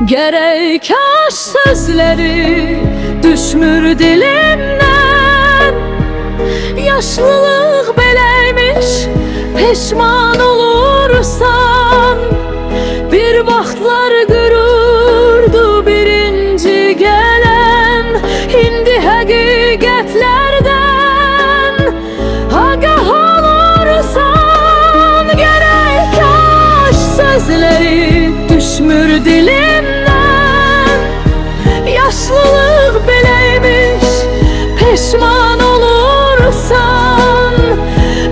Gerek aşk sözleri düşmür dilimden. Yaşlılık beleymiş, peşman olursan. Bir vaxtlar gürürdü birinci gelen, indi həqiqətlərdən agah olursan. Gerek aşk sözleri düşmür dilimden. Yaşlılık beleymiş, peşman olursan.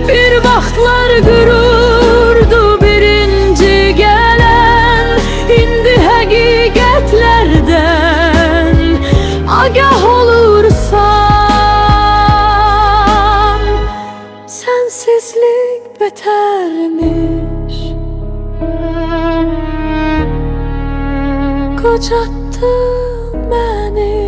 Bir vaxtlar gürürdü birinci gelen, indi həqiqətlərdən agah olursan. Sensizlik betermiş, kocattı beni.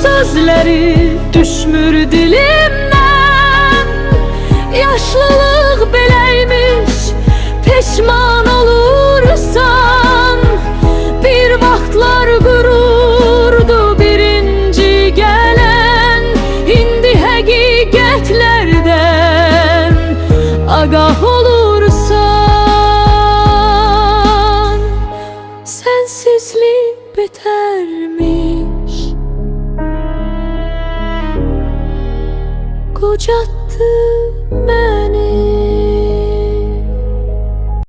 Sözleri düşmür dilimden. Yaşlılık beleymiş, peşman olursan. Bir vaxtlar gururdu birinci gelen, indi həqiqətlərdən agah olursan. Sensizlik betermiş, kocattı